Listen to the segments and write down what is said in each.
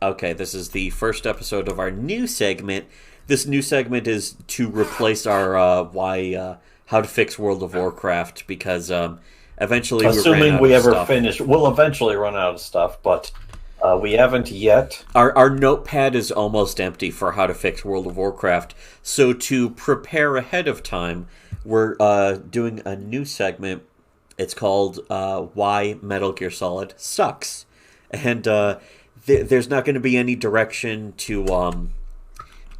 Okay, this is the first episode of our new segment. This new segment is to replace our how to fix World of Warcraft because eventually assuming we ever stuff. finish, we'll eventually run out of stuff, but we haven't yet. Our notepad is almost empty for how to fix World of Warcraft. So to prepare ahead of time, we're doing a new segment. It's called Why Metal Gear Solid Sucks. And there's not going to be any direction to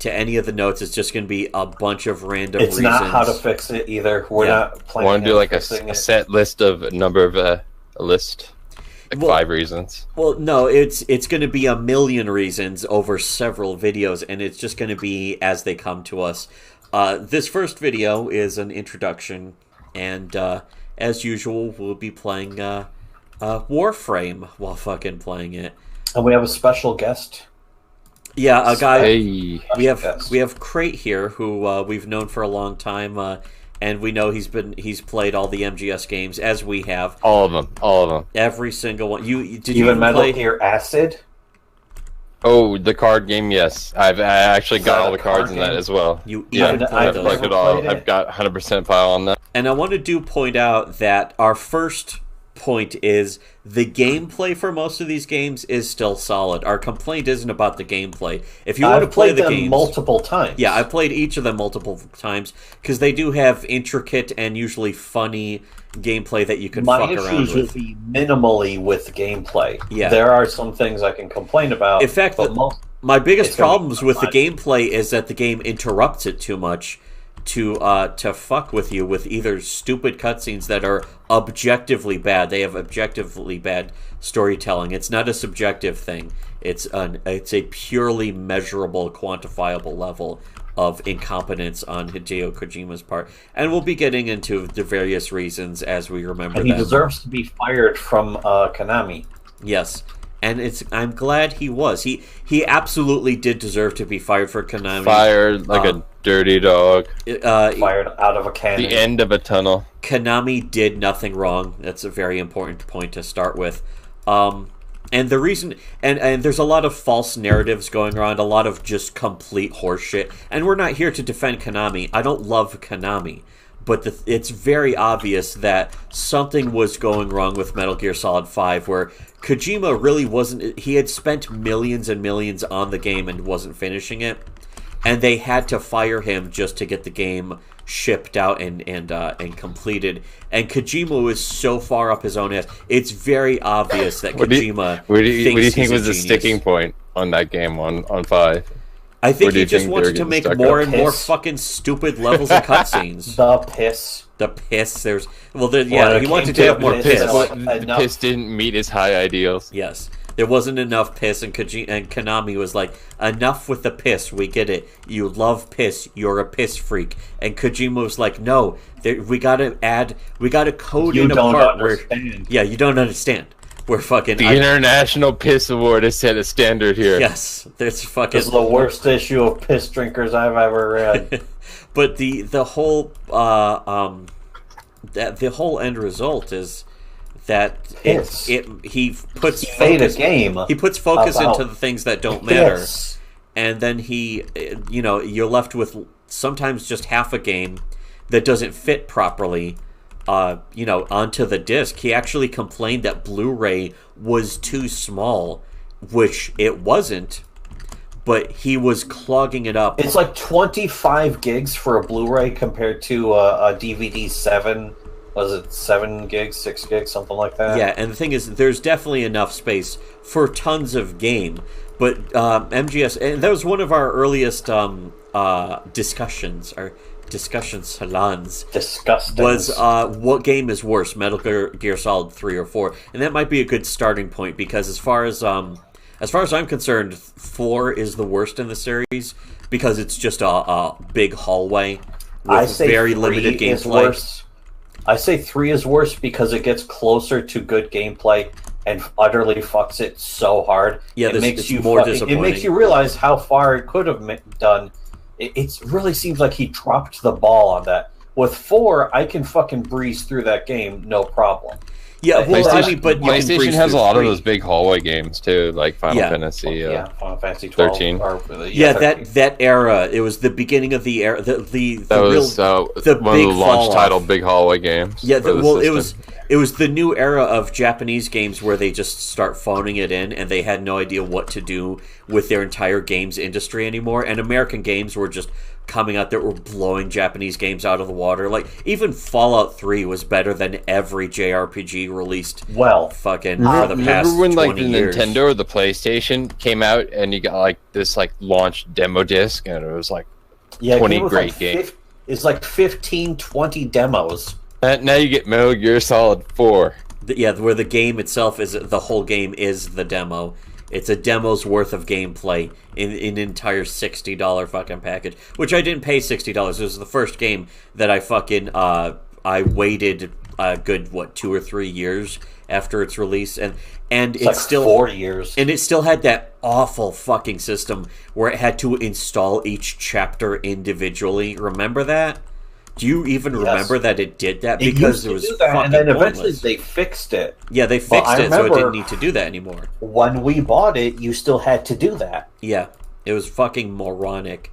any of the notes. It's just going to be a bunch of random reasons. It's not how to fix it either. We're not planning want to do like a set list of a number of a list? Like 5 reasons. Well, no, it's going to be a million reasons over several videos, and it's just going to be as they come to us. This first video is an introduction, and as usual, we'll be playing Warframe while fucking playing it. And we have a special guest. Yeah, a guy. Hey. We have Crate here, who we've known for a long time, and we know he's played all the MGS games as we have. All of them. Every single one. Did you even even Metal play Gear Acid? Oh, the card game, yes. I actually got all the cards in that as well. You even played I've those. collected all. I've got 100% file on that. And I want to point out that our first point is the gameplay for most of these games is still solid. Our complaint isn't about the gameplay. If you want to play the games multiple times. Yeah, I've played each of them multiple times because they do have intricate and usually funny gameplay that you can fuck around with. My issues would be minimally with gameplay. Yeah. There are some things I can complain about. In fact, my biggest problems with the gameplay is that the game interrupts it too much to fuck with you with either stupid cutscenes that are objectively bad. They have objectively bad storytelling. It's not a subjective thing. It's a purely measurable, quantifiable level of incompetence on Hideo Kojima's part. And we'll be getting into the various reasons as we remember them. He deserves to be fired from Konami. Yes. And I'm glad he was. He absolutely did deserve to be fired for Konami. Fired like a dirty dog. Fired out of a cannon. The end of a tunnel. Konami did nothing wrong. That's a very important point to start with. And the reason... And there's a lot of false narratives going around, a lot of just complete horseshit. And we're not here to defend Konami. I don't love Konami. But it's very obvious that something was going wrong with Metal Gear Solid 5, where Kojima really wasn't... He had spent millions and millions on the game and wasn't finishing it. And they had to fire him just to get the game shipped out and completed. And Kojima was so far up his own ass. It's very obvious that Kojima What do you think was the genius. Sticking point on that game on 5? I think he just wanted to make more and more fucking stupid levels of cutscenes. The piss. There's he wanted to have more piss. The piss didn't meet his high ideals. Yes, there wasn't enough piss, and Konami was like, enough with the piss. We get it. You love piss. You're a piss freak. And Kojima was like, no, we gotta code in a part where you don't understand. We're fucking... The International Piss Award has set a standard here. Yes, there's fucking... This is the worst issue of Piss Drinkers I've ever read. But the whole end result is that he puts focus into the things that don't matter, and then you're left with sometimes just half a game that doesn't fit properly. Onto the disc. He actually complained that Blu-ray was too small, which it wasn't, but he was clogging it up. It's like 25 gigs for a Blu-ray compared to a DVD 7. Was it 7 gigs, 6 gigs, something like that? Yeah, and the thing is, there's definitely enough space for tons of game, but MGS, and that was one of our earliest discussions, discussion salons was what game is worse, Metal Gear Solid 3 or 4, and that might be a good starting point because as far as I'm concerned, 4 is the worst in the series because it's just a big hallway with very limited gameplay. I say 3 is worse because it gets closer to good gameplay and utterly fucks it so hard. Yeah, it makes you disappointing. It makes you realize how far it could have done. It really seems like he dropped the ball on that. With 4, I can fucking breeze through that game, no problem. Yeah, well, I mean, but PlayStation has a lot of those big hallway games too, like Final Fantasy. Final Fantasy 13. That era. It was the beginning of the era. The one of the launch title big hallway games. Yeah, it was the new era of Japanese games where they just start phoning it in, and they had no idea what to do with their entire games industry anymore. And American games were just coming out that were blowing Japanese games out of the water. Like, even Fallout 3 was better than every JRPG released. Well, fucking for the past 20 years. Remember when like the Nintendo or the PlayStation came out and you got like this like launch demo disc and it was like 20 great games. It's like 15, 20 demos. And now you get Metal Gear Solid 4. Yeah, where the game itself is the whole game is the demo. It's a demo's worth of gameplay in an entire $60 fucking package, which I didn't pay $60. It was the first game that I fucking I waited a good 2 or 3 years after its release, and it's like still 4 years, and it still had that awful fucking system where it had to install each chapter individually. Remember that? Do you even remember that it did that? Because it was fucking and then eventually pointless. They fixed it. Yeah, they fixed it, so it didn't need to do that anymore. When we bought it, you still had to do that. Yeah, it was fucking moronic.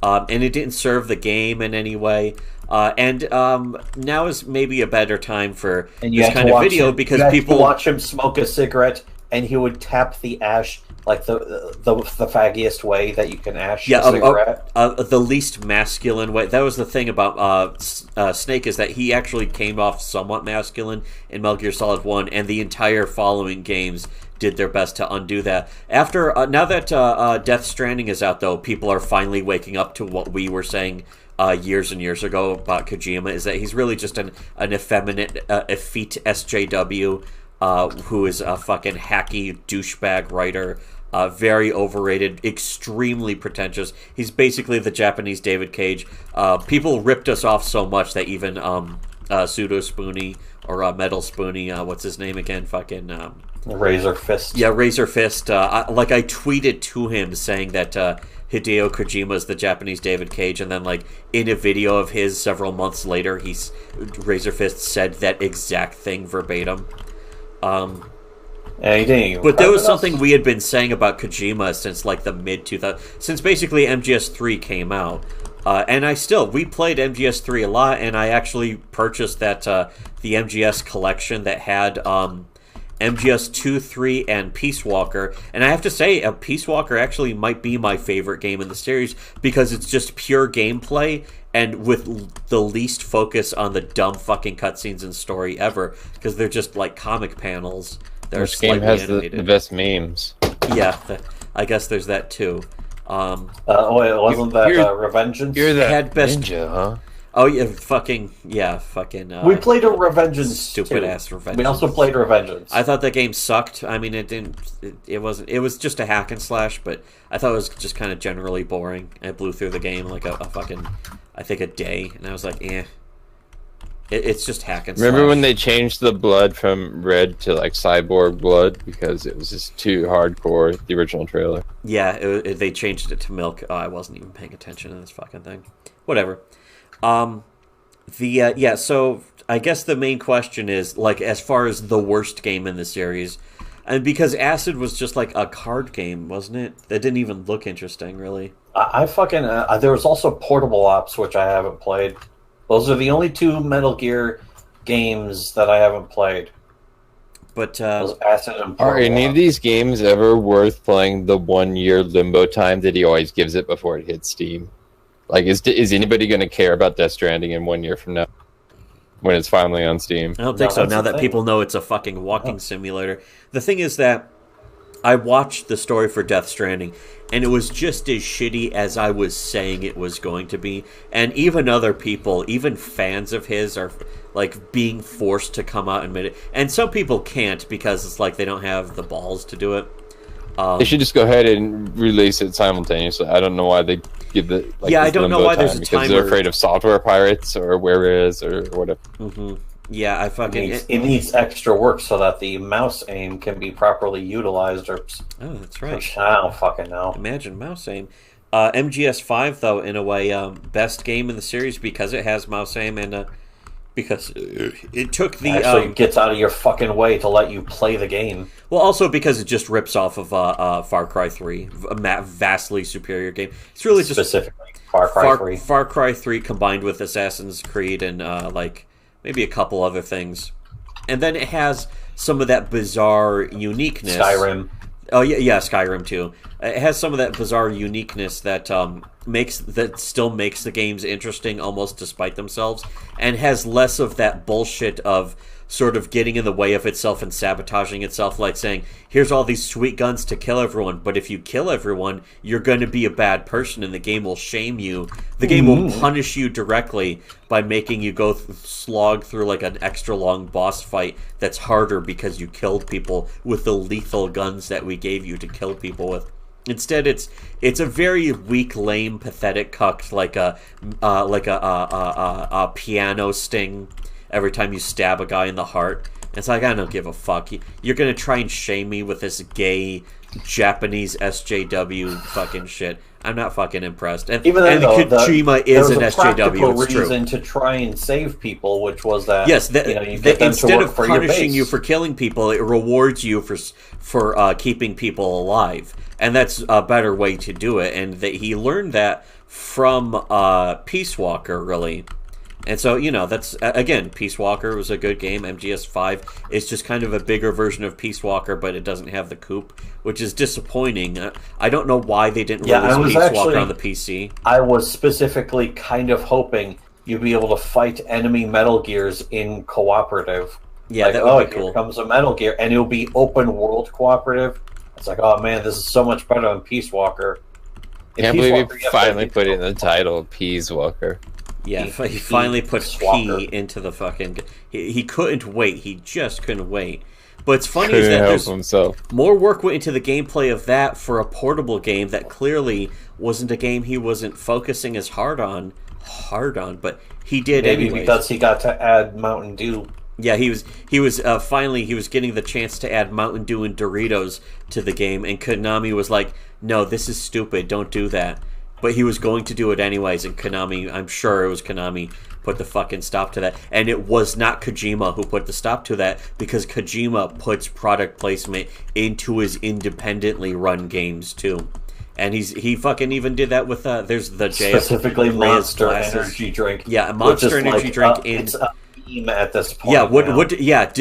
And it didn't serve the game in any way. And now is maybe a better time for this kind of video because people watch him smoke a cigarette and he would tap the ash like the faggiest way that you can ash a cigarette. The least masculine way. That was the thing about Snake, is that he actually came off somewhat masculine in Metal Gear Solid 1, and the entire following games did their best to undo that. After now that Death Stranding is out, though, people are finally waking up to what we were saying years and years ago about Kojima, is that he's really just an effeminate, effete SJW who is a fucking hacky douchebag writer. Very overrated, extremely pretentious. He's basically the Japanese David Cage. People ripped us off so much that even Pseudo Spoony or Metal Spoony, what's his name again? Fucking Razor Fist. Yeah, Razor Fist. I tweeted to him saying that Hideo Kojima is the Japanese David Cage, and then like in a video of his several months later, Razor Fist said that exact thing verbatim. Yeah, he didn't even, but there was something we had been saying about Kojima since like the mid-2000s, since basically MGS3 came out. And we played MGS3 a lot, and I actually purchased that the MGS collection that had MGS 2, 3, and Peace Walker. And I have to say, Peace Walker actually might be my favorite game in the series because it's just pure gameplay and with the least focus on the dumb fucking cutscenes and story ever, because they're just like comic panels. This game has the best memes. Yeah, I guess there's that too. Wait, wasn't that Revengeance? You're the had best ninja, huh? Oh yeah, fucking. We played a Revengeance. Stupid ass Revengeance. We also played Revengeance. I thought that game sucked. I mean, it didn't. It wasn't. It was just a hack and slash, but I thought it was just kind of generally boring. I blew through the game like a fucking, I think a day, and I was like, eh. It's just hack and slash. Remember when they changed the blood from red to like cyborg blood because it was just too hardcore, the original trailer? Yeah, they changed it to milk. Oh, I wasn't even paying attention to this fucking thing. Whatever. So I guess the main question is, like, as far as the worst game in the series, and because Acid was just like a card game, wasn't it? That didn't even look interesting, really. I fucking there was also Portable Ops, which I haven't played. Those are the only two Metal Gear games that I haven't played. But Acid and are any of these games ever worth playing the 1 year limbo time that he always gives it before it hits Steam? Like, is anybody going to care about Death Stranding in 1 year from now when it's finally on Steam? I don't think so. Now that people know it's a fucking walking simulator. The thing is that I watched the story for Death Stranding, and it was just as shitty as I was saying it was going to be. And even other people, even fans of his, are like being forced to come out and admit it. And some people can't because it's like they don't have the balls to do it. They should just go ahead and release it simultaneously. I don't know why they give the I don't know why there's a because timer. They're afraid of software pirates or whereas or whatever. Mm-hmm. Yeah, I fucking it needs extra work so that the mouse aim can be properly utilized. Or that's right. I don't fucking know. Imagine mouse aim. MGS5 though, in a way, best game in the series because it has mouse aim, and because it took the actually gets out of your fucking way to let you play the game. Well, also because it just rips off of Far Cry 3, a vastly superior game. It's really just specifically Far Cry 3. Far Cry 3 combined with Assassin's Creed and like maybe a couple other things, and then it has some of that bizarre uniqueness. Skyrim. Oh yeah, Skyrim too. It has some of that bizarre uniqueness that still makes the games interesting, almost despite themselves, and has less of that bullshit of sort of getting in the way of itself and sabotaging itself, like saying, here's all these sweet guns to kill everyone, but if you kill everyone, you're going to be a bad person and the game will shame you. The game will punish you directly by making you go slog through like an extra long boss fight that's harder because you killed people with the lethal guns that we gave you to kill people with. Instead, it's a very weak, lame, pathetic cuck, like a piano sting every time you stab a guy in the heart. It's like, I don't give a fuck. You're gonna try and shame me with this gay Japanese SJW fucking shit. I'm not fucking impressed. And even though Kojima is an SJW, it's true. Reason to try and save people, which was that yes, you get them instead to work of for punishing your you for killing people, it rewards you for keeping people alive, and that's a better way to do it. And that he learned that from Peace Walker, really. And so, you know, that's, again, Peace Walker was a good game. MGS5 is just kind of a bigger version of Peace Walker, but it doesn't have the coupe, which is disappointing. I don't know why they didn't release Peace Walker on the PC. I was specifically kind of hoping you'd be able to fight enemy Metal Gears in cooperative. Yeah, like, that would be cool. Here comes a Metal Gear, and it'll be open world cooperative. It's like, oh man, this is so much better than Peace Walker. Can't believe he finally put it in the title, Peace Walker. Yeah, he finally put P into the fucking... He couldn't wait. He just couldn't wait. But it's funny is that there's more work went into the gameplay of that for a portable game that clearly wasn't a game he wasn't focusing as hard on, but he did maybe anyways. Because he got to add Mountain Dew. Yeah, he was finally getting the chance to add Mountain Dew and Doritos to the game, and Konami was like, "No, this is stupid. Don't do that." But he was going to do it anyways, and Konami, I'm sure it was Konami, put the fucking stop to that. And it was not Kojima who put the stop to that, because Kojima puts product placement into his independently run games too. And he fucking even did that with there's the JF specifically Monster Energy Drink. Yeah, Monster Energy Drink in it's a meme at this point. Yeah,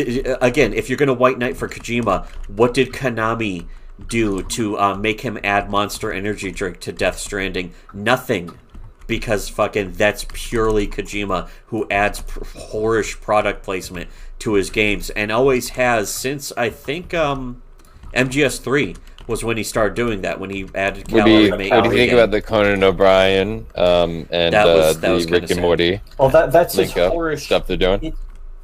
again, if you're gonna white knight for Kojima, what did Konami do to make him add Monster Energy Drink to Death Stranding? Nothing, because fucking that's purely Kojima, who adds whorish product placement to his games, and always has since, I think, MGS3 was when he started doing that, when he added Calorie Mate. What do you think about the Conan O'Brien and the Rick and Morty? Well, that's his whorish stuff they're doing.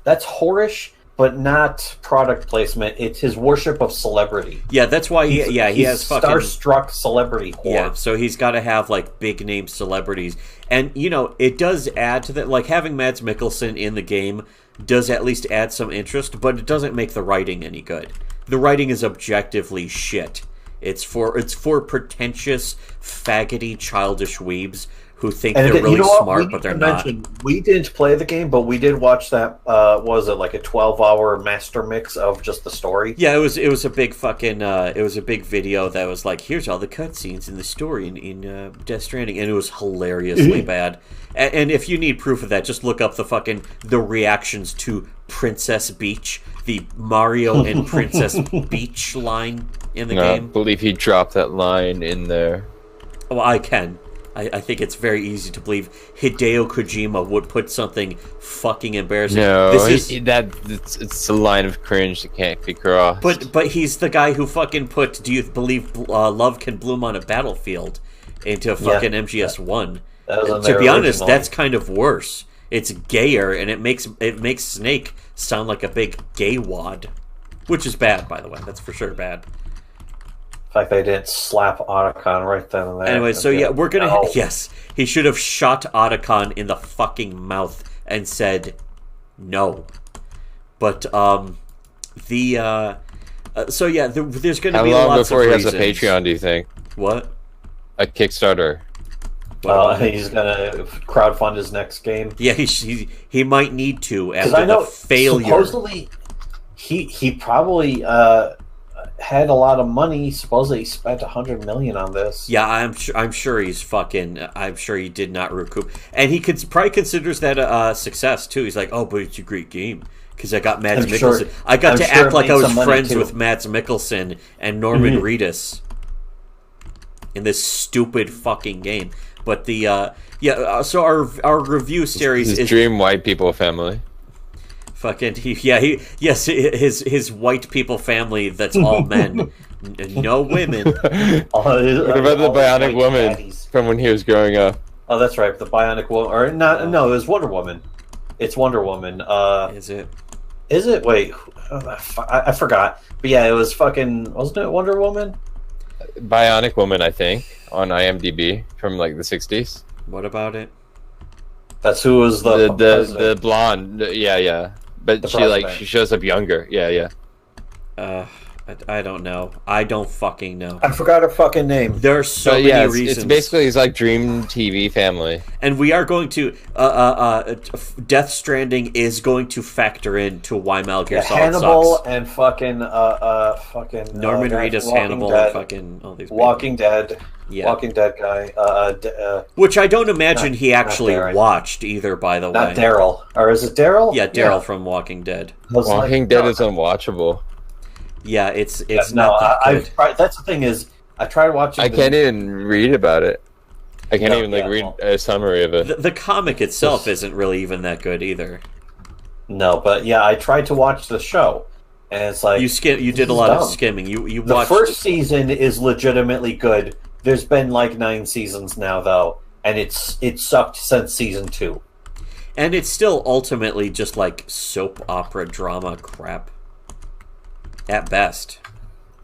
That's whorish, but not product placement. It's his worship of celebrity. Yeah, that's why he has fucking starstruck celebrity whore. Yeah, so he's got to have like big name celebrities, and you know it does add to that. Like having Mads Mikkelsen in the game does at least add some interest, but it doesn't make the writing any good. The writing is objectively shit. It's for pretentious, faggoty, childish weebs who think they're really smart, but they're not. We didn't play the game, but we did watch that. Was it like a 12-hour master mix of just the story? Yeah, it was a big fucking it was a big video that was like, here's all the cutscenes in the story in Death Stranding, and it was hilariously bad. And if you need proof of that, just look up the reactions to Princess Beach, the Mario and Princess Beach line in the game. I believe he dropped that line in there. Well, I can. I think it's very easy to believe Hideo Kojima would put something fucking embarrassing. No, it's a line of cringe that can't be crossed. But he's the guy who fucking put "Do you believe love can bloom on a battlefield" into fucking MGS1. To be honest, that's kind of worse. It's gayer, and it makes Snake sound like a big gay wad, which is bad, by the way. That's for sure bad. In fact, they didn't slap Otacon right then and there. Anyway, so yeah, we're gonna... No. Yes, he should have shot Otacon in the fucking mouth and said no. But, so yeah, there's gonna be lots of reasons. How long before he has a Patreon, do you think? What? A Kickstarter. He's gonna crowdfund his next game. Yeah, he might need to after the failure. Supposedly, he probably had a lot of money. Supposedly, he spent $100 million on this. Yeah, I'm sure he's fucking. I'm sure he did not recoup, and he probably considers that a success too. He's like, oh, but it's a great game because I got Mads Mikkelsen. I got to act like I was friends with Mads Mikkelsen and Norman Reedus in this stupid fucking game. But the so our review series is Dream White People Family. Fucking his white people family that's all men, no women. What about the Bionic Woman from when he was growing up? Oh, that's right, the Bionic Woman, or not? No, it was Wonder Woman. It's Wonder Woman. Is it? Is it? Wait, I forgot. But yeah, it was fucking. Wasn't it Wonder Woman? Bionic Woman, I think, on IMDb from like the 60s. What about it? That's who was the blonde. Yeah. But she shows up younger. Yeah. I don't know. I don't fucking know. I forgot her fucking name. There are so many reasons. It's basically his like dream TV family. And we are going to Death Stranding is going to factor into why Metal Gear Solid Hannibal sucks. And fucking Norman Reedus, Hannibal, and fucking all these people. Walking Dead. Yeah. Walking Dead guy. Which I don't imagine he actually watched either, by the way. Not Daryl. Or is it Daryl? Yeah, Daryl from Walking Dead. Walking Dead is unwatchable. Yeah, it's not that good. That's the thing is, I tried watching... I can't even read about it. I can't even read a summary of it. The comic itself isn't really even that good either. No, but yeah, I tried to watch the show. And it's like... You did a lot of skimming. You watched... The first season is legitimately good. There's been like 9 seasons now, though, and it sucked since season 2. And it's still ultimately just like soap opera drama crap. At best.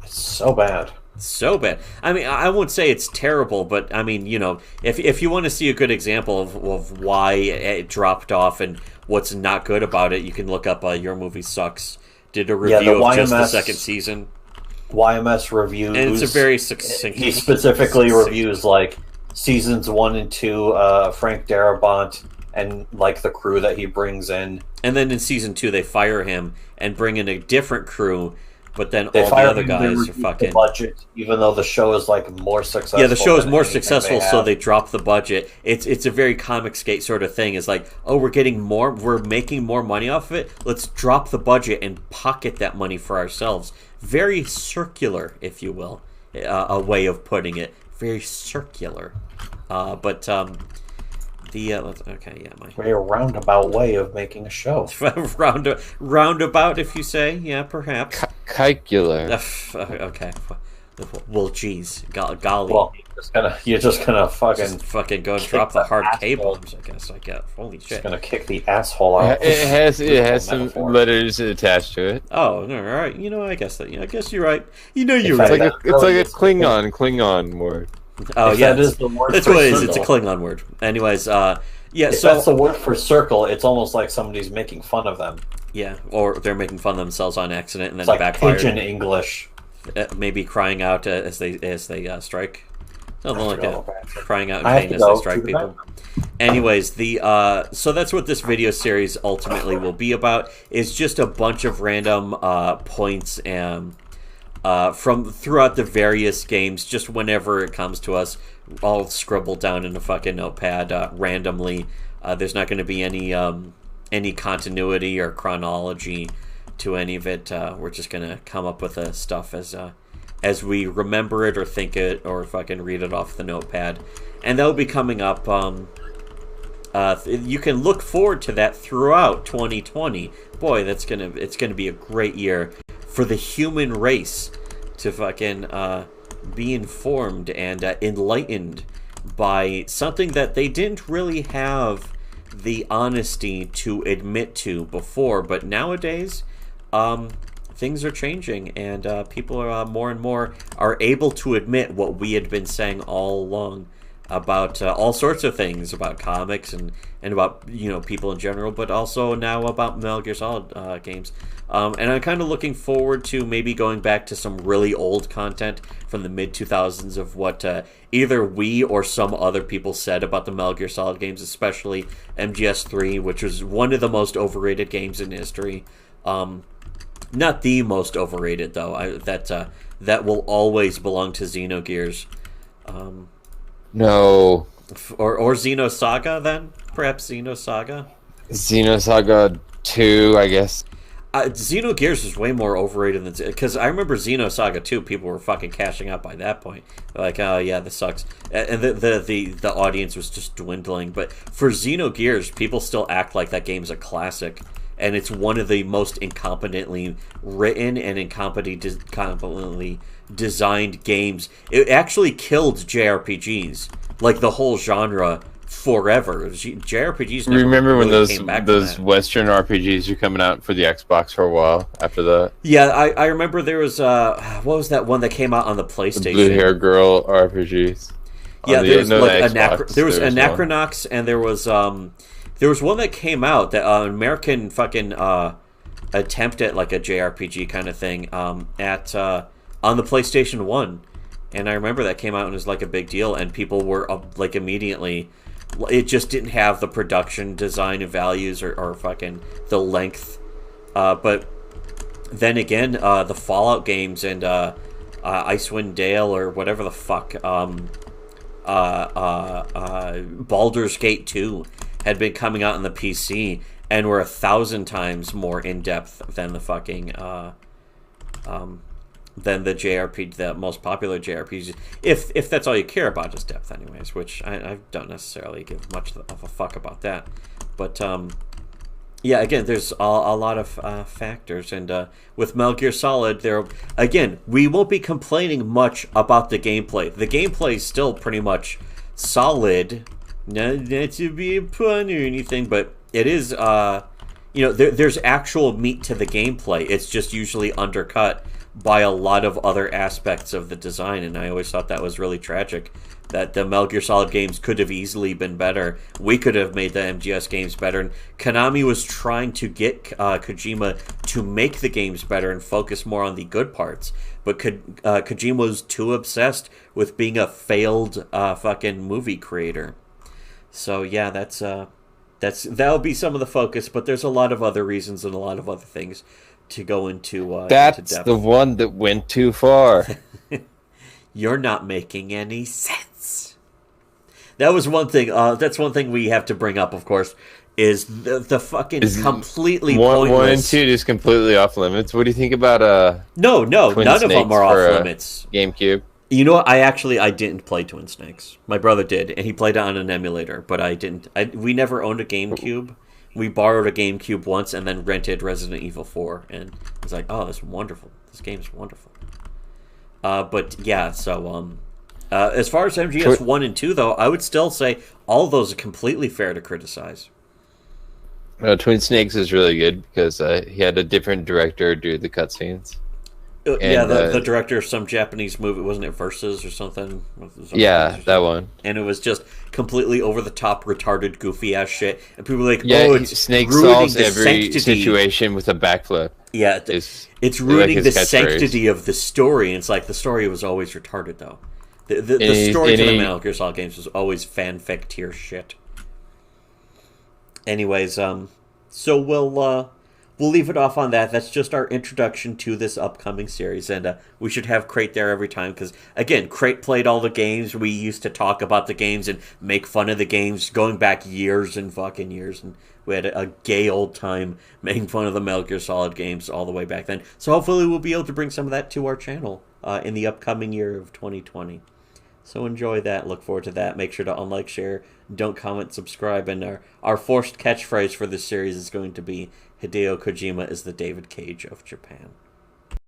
It's so bad. So bad. I mean, I won't say it's terrible, but I mean, you know, if you want to see a good example of why it dropped off and what's not good about it, you can look up Your Movie Sucks. Did a review of just the second season. YMS reviews, and it's a very succinct. He specifically reviews like seasons 1 and 2, Frank Darabont, and like the crew that he brings in. And then in season 2, they fire him and bring in a different crew, but then all the other guys are fucking budget, even though the show is like more successful. Yeah, the show is more successful, so they drop the budget. It's a very comic skate sort of thing. It's like, oh, we're making more money off of it. Let's drop the budget and pocket that money for ourselves. Very circular, if you will, a way of putting it. Very circular, but very roundabout way of making a show. roundabout, if you say, yeah, perhaps. Calcular. Okay. Well, geez, golly. Well, you're just gonna fucking go and drop the hard K bombs. I guess. Holy shit! Just gonna kick the asshole out. It has some letters attached to it. Oh, all right. You know, I guess I guess you're right. You know, you're right. It's like a Klingon word. Oh yeah, that is the word. That's what it is. It's a Klingon word. Anyways, yeah. If that's the word for circle, it's almost like somebody's making fun of them. Yeah, or they're making fun of themselves on accident and then it's like backfired. Pigeon English. Maybe crying out as they strike. Something like that. Crying out in pain as they strike people. Anyways, so that's what this video series ultimately will be about. Is just a bunch of random points and from throughout the various games. Just whenever it comes to us, all scribbled down in a fucking notepad randomly. There's not going to be any continuity or chronology to any of it. We're just gonna come up with the stuff as we remember it or think it or fucking read it off the notepad, and that'll be coming up. You can look forward to that throughout 2020. Boy, it's gonna be a great year for the human race to fucking be informed and enlightened by something that they didn't really have the honesty to admit to before, but nowadays things are changing, and people are more and more are able to admit what we had been saying all along, about all sorts of things, about comics and about people in general, but also now about Metal Gear Solid games. And I'm kind of looking forward to maybe going back to some really old content from the mid-2000s of what either we or some other people said about the Metal Gear Solid games, especially MGS3, which was one of the most overrated games in history. Not the most overrated, though. That will always belong to Xenogears. No. Or Xenosaga, then? Perhaps Xenosaga? Xenosaga 2, I guess. Xenogears is way more overrated than... Because I remember Xenosaga 2, people were fucking cashing out by that point. Like, oh, yeah, this sucks. And the audience was just dwindling. But for Xenogears, people still act like that game's a classic. And it's one of the most incompetently written and incompetently designed games. It actually killed JRPGs, like the whole genre, forever. JRPGs never remember really when came back those Western RPGs were coming out for the Xbox for a while after that? Yeah, I remember there was what was that one that came out on the PlayStation? The Blue Hair Girl RPGs. Yeah, there was Anachronox, and there was one that came out, that American fucking attempt at like a JRPG kind of thing on the PlayStation 1. And I remember that came out and was like a big deal, and people were like immediately... It just didn't have the production design and values or fucking the length. But then again, the Fallout games and Icewind Dale or whatever the fuck, Baldur's Gate 2 had been coming out on the PC and were 1,000 times more in depth than the fucking than the JRPG, the most popular JRPGs. If that's all you care about, just depth, anyways. Which I don't necessarily give much of a fuck about that. But yeah, again, there's a lot of factors, and with Metal Gear Solid, we won't be complaining much about the gameplay. The gameplay is still pretty much solid. Not to be a pun or anything, but it is, there's actual meat to the gameplay. It's just usually undercut by a lot of other aspects of the design, and I always thought that was really tragic, that the Metal Gear Solid games could have easily been better. We could have made the MGS games better, and Konami was trying to get Kojima to make the games better and focus more on the good parts, but Kojima was too obsessed with being a failed fucking movie creator. So yeah, that'll be some of the focus, but there's a lot of other reasons and a lot of other things to go into. That's into depth. The one that went too far. You're not making any sense. That was one thing. That's one thing we have to bring up, of course, is the fucking completely pointless. 1 and 2 is completely off limits. What do you think about No, none of them are off limits. GameCube. You know what? I didn't play Twin Snakes. My brother did, and he played it on an emulator, but I didn't. We never owned a GameCube. We borrowed a GameCube once and then rented Resident Evil 4, and I was like, oh, this is wonderful. This game's wonderful. But yeah, so as far as MGS 1 and 2, though, I would still say all of those are completely fair to criticize. Twin Snakes is really good because he had a different director do the cutscenes. Yeah, the director of some Japanese movie, wasn't it Versus or something? Yeah, that one. And it was just completely over-the-top, retarded, goofy-ass shit. And people were like, it's Snake solves every situation with a backflip. Yeah, it's ruining the sanctity of the story. And it's like, the story was always retarded, though. The story to the Metal Gear Solid games was always fanfic tier shit. Anyways, so we'll leave it off on that. That's just our introduction to this upcoming series, and we should have Crate there every time, because, again, Crate played all the games. We used to talk about the games and make fun of the games going back years and fucking years, and we had a gay old time making fun of the Metal Gear Solid games all the way back then. So hopefully we'll be able to bring some of that to our channel in the upcoming year of 2020. So enjoy that. Look forward to that. Make sure to unlike, share, don't comment, subscribe, and our forced catchphrase for this series is going to be Hideo Kojima is the David Cage of Japan.